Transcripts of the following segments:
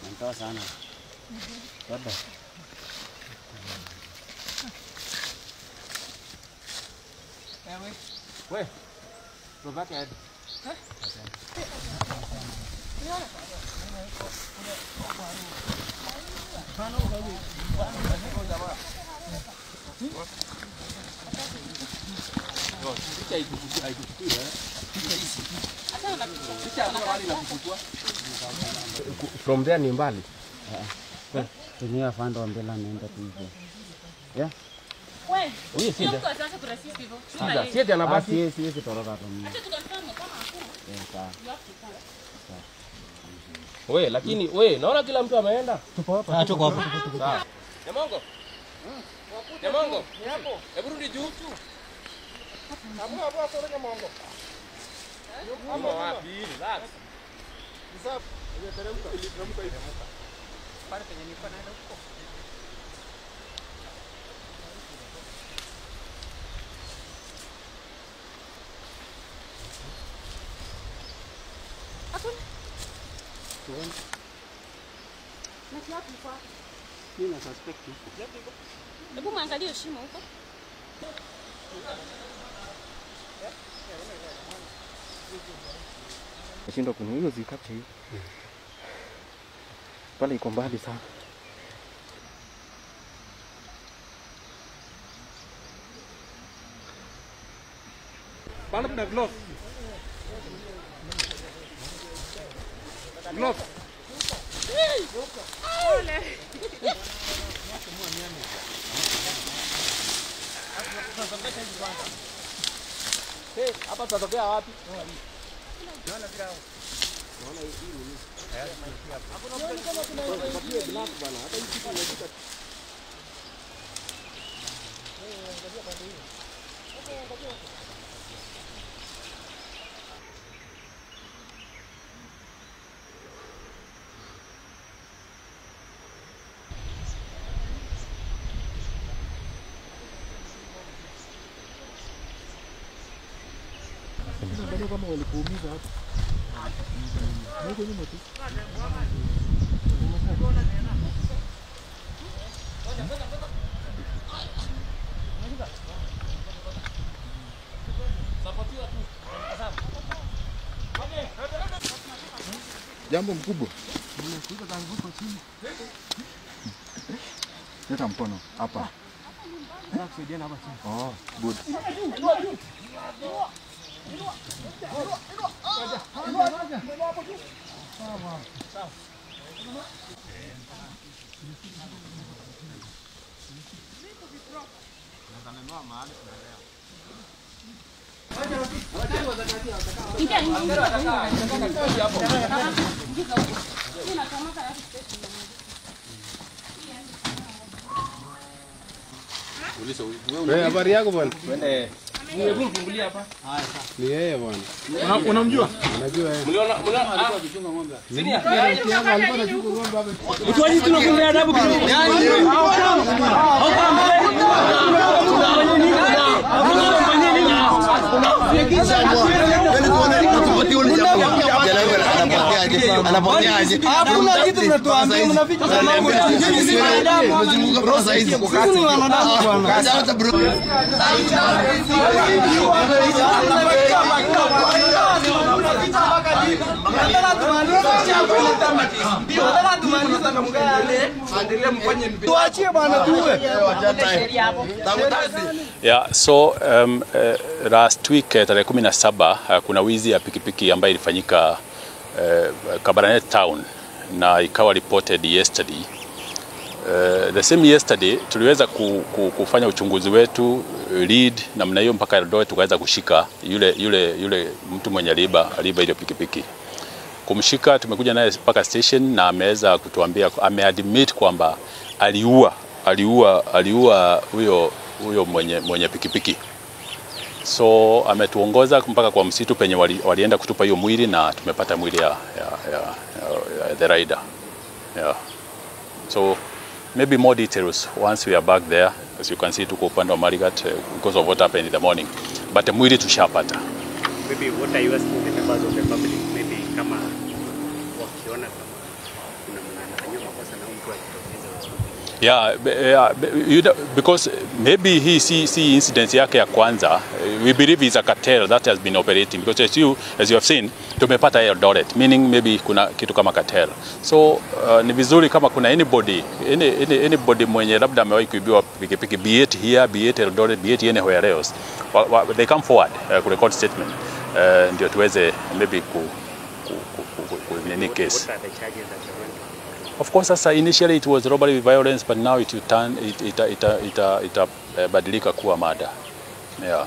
Mantap sana. Baba. Weh. Coba ke. Hah? From there ni mbali. Tumia fando mbele naenda tu. Yeah. Wewe, Huyu si mtu ataanza kurasist hivyo. si ana basi. Si toroka tu. Acha tukonfirm kama hakuna. Sawa. Wewe lakini wewe naona kila mtu ameenda. Tupo hapa. Tuko hapa. Sawa. Nyamongo. Nyamongo. Ni hapo. Hebu rudi juu. Hapo kwa Nyamongo. Hapo wapi? Relax. Sasa, ile teremka hivi. Pale penye niko naenda huko. Na kiatu kwa. Mimi na suspect. Hebu muangalie shimo huko. Nashindwa kuna hiyo zikapcha hiyo. Pale iko mbali sana. Pale kuna glove. Glove. Hey, hapa tutatokea wapi? Naona grao. Naona hii nini? Hapo kama kuna black bana, hata hii kitu inashika. Angalia pande hiyo. Angalia. Ndio kama walikuumiza hapo. Niko nyuma tu. Jambo mkubwa. Leta mkono hapa. Kusaidiana hapa chini. Oh, good. Wewe habari yako bwana? Twende. Hebu mfungulie hapa. Haya sawa. Ni yeye bwana. Unamjua? Unajua yeye. Mliona alikuwa akichunga ng'ombe. Sini alikuwa anachunga ng'ombe hapa. Utoaji tunakumbea adabu kidogo. Anapokeaje? Hakuna kitu mnatuambia, mnaficha mambo. Umezunguka bro sasa hizi. Sisi ni wanadamu bwana. Kaza hata bro. Tuachie bwana tuwe. Yeah, so last week tarehe 17 kuna wizi ya pikipiki ambayo ilifanyika Kabarnet town na ikawa reported yesterday. The same yesterday tuliweza kufanya uchunguzi wetu lead namna hiyo mpaka Eldoret tukaweza kushika yule mtu mwenye aliiba ile pikipiki. Kumshika tumekuja naye mpaka station na ameweza kutuambia ameadmit kwamba aliua huyo mwenye pikipiki. So ametuongoza mpaka kwa msitu penye walienda kutupa hiyo mwili na tumepata mwili ya the rider. Yeah. So maybe more details once we are back there. As you can see, tuko upande wa Marigat because of what happened in the morning. But mwili tushapata. Maybe what are you asking the members of the public? Maybe kama wakiona kama kuna mwanafanywa makosa na mtu akitokeza. Because maybe he see incidents yake ya kwanza. We believe it's a cartel that has been operating because as you have seen, tumepata Eldoret, meaning maybe kuna kitu kama cartel. So ni vizuri kama kuna anybody mwenye labda amewahi kuibiwa pikipiki, be it here, be it Eldoret, be it anywhere else, they come forward to record statement ndio tuweze maybe ku any case. What are the charges that you want? Of course, initially it was robbery with violence, but now it badilika kuwa murder. Yeah.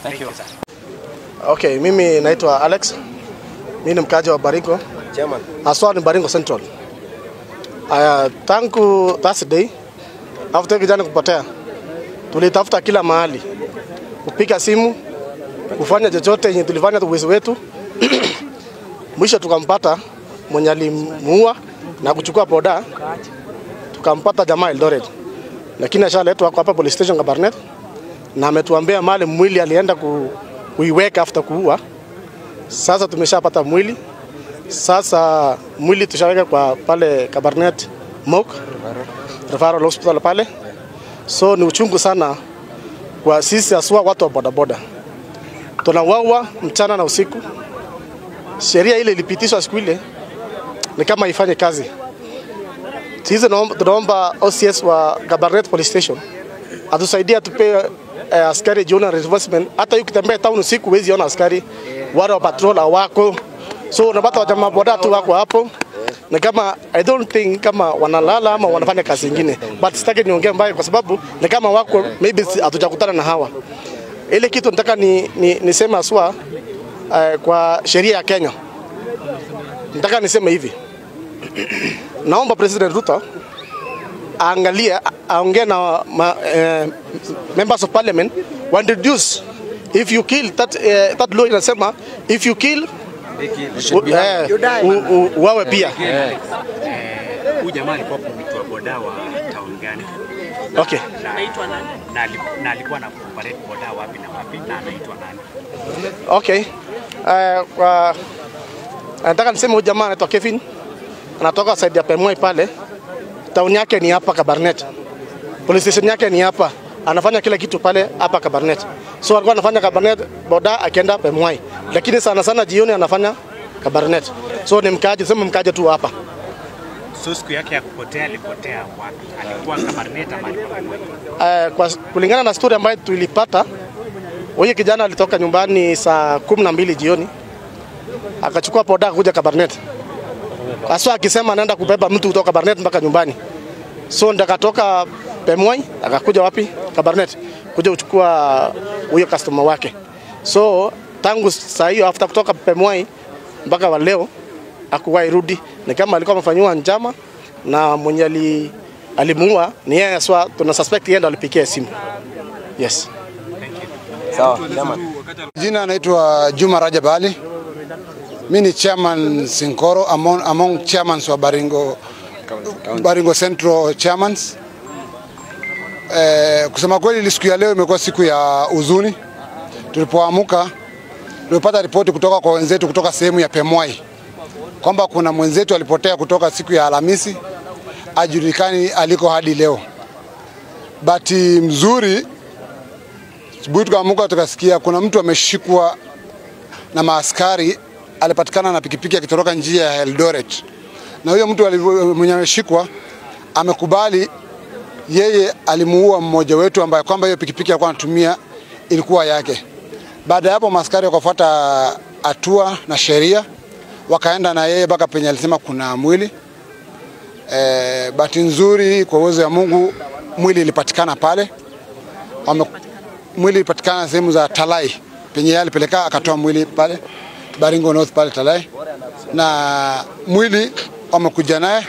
Thank you. Okay, mimi naitwa Alex. Mimi ni mkaji wa Baringo. Chairman. Aswa ni Baringo Central. Tangu Thursday, after kijana kupotea, tulitafuta kila mahali. Kupiga simu, kufanya chochote yenye tulifanya uwezo wetu. Mwisho tukampata mwenye alimuua na kuchukua boda. Tukampata jamaa Eldoret. Lakini ashaletwa hapa police station Kabarnet na ametuambia mali mwili alienda kuiweka after kuua. Sasa tumeshapata mwili. Sasa mwili tushaweka kwa pale Kabarnet Mok Referral Hospital pale. So ni uchungu sana kwa sisi aswa watu wa bodaboda. Tunawawa mchana na usiku. Sheria ile ilipitishwa siku ile ni kama ifanye kazi. Sisi tunaomba OCS wa Kabarnet Police Station atusaidia tupe askari jiona reinforcement. Hata ukitembea town usiku huwezi ona askari, wale wa patrol wako. So unapata wajamaa boda tu wako hapo. Na kama I don't think kama wanalala ama wanafanya kazi nyingine. But sitaki niongee mbaya kwa sababu ni kama wako maybe hatujakutana na hawa. Ile kitu nataka niseme aswa kwa sheria ya Kenya. Nataka niseme hivi. Naomba President Ruto aangalie, aongee na members of parliament wa introduce if you kill that law inasema if you kill wawe pia. Huyu jamaa alikuwa mtu wa boda wa town gani? Okay. Anaitwa nani? Na alikuwa na operate boda wapi na wapi na anaitwa nani? Okay. Nataka niseme huyu jamaa anaitwa Kevin. Anatoka side ya Pemoi pale. Town yake ni hapa Kabarnet. Police station yake ni hapa. Anafanya kila kitu pale hapa Kabarnet. So alikuwa anafanya Kabarnet boda akienda Pemoi. Lakini sana jioni anafanya Kabarnet. So ni mkaje, sema mkaje tu hapa. So siku yake ya kupotea alipotea wapi? Alikuwa Kabarnet ama alikuwa Pemoi? Kwa kulingana na story ambayo tulipata, huyu kijana alitoka nyumbani saa 12 jioni. Akachukua boda kuja Kabarnet. Aswa akisema anaenda kubeba mtu kutoka Kabarnet mpaka nyumbani. So ndakatoka Pemoi akakuja wapi? Kabarnet. Kuja kuchukua huyo customer wake. So tangu saa hiyo after kutoka Pemoi mpaka wa leo hakuwahi rudi. Ni kama alikuwa amefanywa njama na mwenye alimuua ni yeye aswa, tuna suspect yeye ndo alipigia simu. Yes. Sawa, Jina anaitwa Juma Rajab Ali. Mimi ni chairman Sinkoro among chairmans wa Baringo Central chairmans. Kusema kweli siku ya leo imekuwa siku ya huzuni. Tulipoamka tulipata ripoti kutoka kwa wenzetu kutoka sehemu ya Pemoi kwamba kuna mwenzetu alipotea kutoka siku ya Alhamisi, ajulikani aliko hadi leo. Bahati mzuri asubuhi tukaamka tukasikia kuna mtu ameshikwa na maaskari, alipatikana na pikipiki akitoroka njia ya Eldoret. Na huyo mtu mwenye ameshikwa amekubali yeye alimuua mmoja wetu ambaye kwamba hiyo pikipiki alikuwa anatumia ilikuwa yake. Baada ya hapo maaskari wakafuata hatua na sheria, wakaenda na yeye mpaka penye alisema kuna mwili. Bahati nzuri kwa uwezo wa Mungu mwili ilipatikana pale. Mwili ilipatikana sehemu za Talai. Penye yeye alipeleka akatoa mwili pale Baringo North pale Talai. Na mwili wamekuja naye.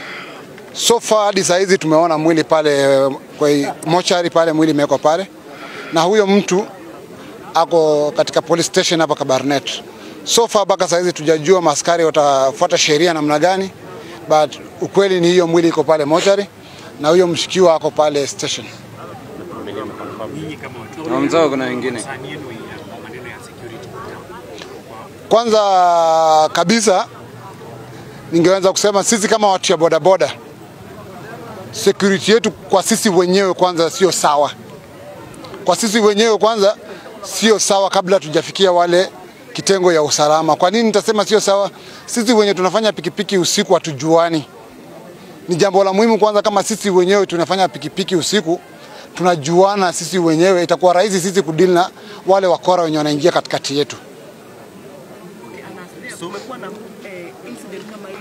So far hadi saa hizi tumeona mwili pale kwa mochari pale, mwili imewekwa pale. Na huyo mtu ako katika police station hapa Kabarnet. So far mpaka saa hizi tujajua maaskari watafuata sheria namna gani but ukweli ni hiyo mwili iko pale mochari na huyo mshikiwa ako pale station. Na mzao kuna wengine. Kwanza kabisa ningeweza kusema sisi kama watu ya bodaboda, security yetu kwa sisi wenyewe kwanza sio sawa. Kwa sisi wenyewe kwanza sio sawa kabla tujafikia wale kitengo ya usalama. Kwa nini nitasema sio sawa? Sisi wenyewe tunafanya pikipiki usiku hatujuani. Ni jambo la muhimu kwanza, kama sisi wenyewe tunafanya pikipiki usiku tunajuana sisi wenyewe, itakuwa rahisi sisi kudili na wale wakora wenye wanaingia katikati yetu. So umekuwa na incident kama hii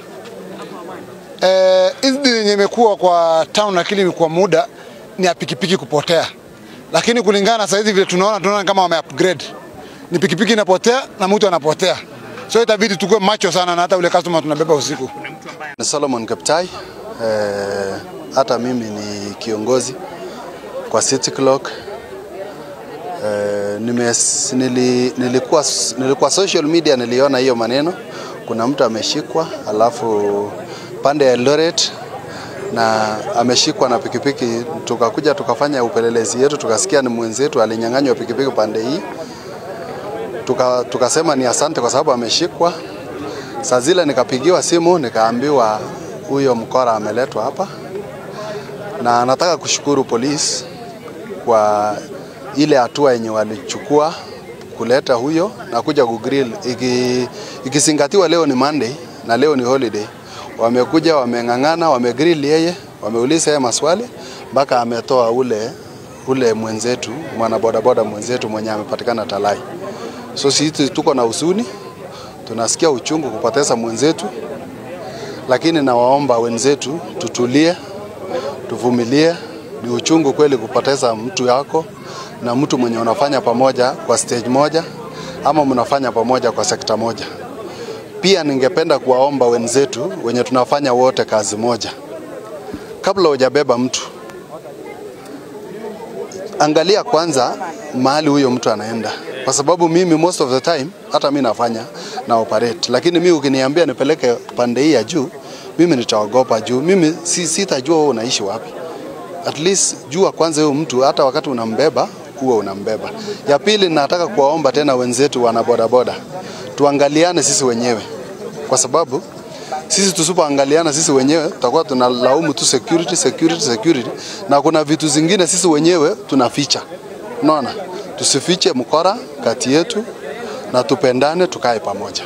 hapo awali? Incident yenye imekuwa kwa town lakini kwa muda ni ya pikipiki kupotea. Lakini kulingana na saizi vile tunaona kama wame upgrade. Ni pikipiki inapotea na mtu anapotea. So itabidi tukue macho sana na hata ule customer tunabeba usiku. Ni Solomon Kaptai. Hata mimi ni kiongozi kwa City Clock. Nilikuwa social media, niliona hiyo maneno, kuna mtu ameshikwa alafu pande ya Eldoret na ameshikwa na pikipiki. Tukakuja tukafanya upelelezi yetu, tukasikia ni mwenzetu alinyang'anywa pikipiki pande hii. Tukasema ni asante kwa sababu ameshikwa. Saa zile nikapigiwa simu nikaambiwa huyo mkora ameletwa hapa, na nataka kushukuru polisi kwa ile hatua yenye walichukua kuleta huyo na kuja kugrill. Ikizingatiwa leo ni Monday na leo ni holiday, wamekuja wameng'ang'ana, wamegrill yeye, wameuliza yeye maswali mpaka ametoa ule mwenzetu, mwana bodaboda mwenzetu mwenye amepatikana Talai. So sisi tuko na huzuni, tunasikia uchungu kupoteza mwenzetu, lakini nawaomba wenzetu tutulie, tuvumilie. Ni uchungu kweli kupoteza mtu yako na mtu mwenye unafanya pamoja kwa stage moja ama mnafanya pamoja kwa sekta moja. Pia ningependa kuwaomba wenzetu wenye tunafanya wote kazi moja, kabla hujabeba mtu, angalia kwanza mahali huyo mtu anaenda. Kwa sababu mimi most of the time hata mimi nafanya na operate, lakini mimi ukiniambia nipeleke pande hii ya juu, mimi nitaogopa juu mimi sitajua wewe unaishi wapi. At least jua kwanza huyo mtu, hata wakati unambeba huo unambeba. Ya pili, nataka kuwaomba tena wenzetu wana bodaboda, tuangaliane sisi wenyewe, kwa sababu sisi tusipoangaliana sisi wenyewe tutakuwa tunalaumu tu security, na kuna vitu zingine sisi wenyewe tunaficha. Unaona, tusifiche mkora kati yetu na tupendane, tukae pamoja.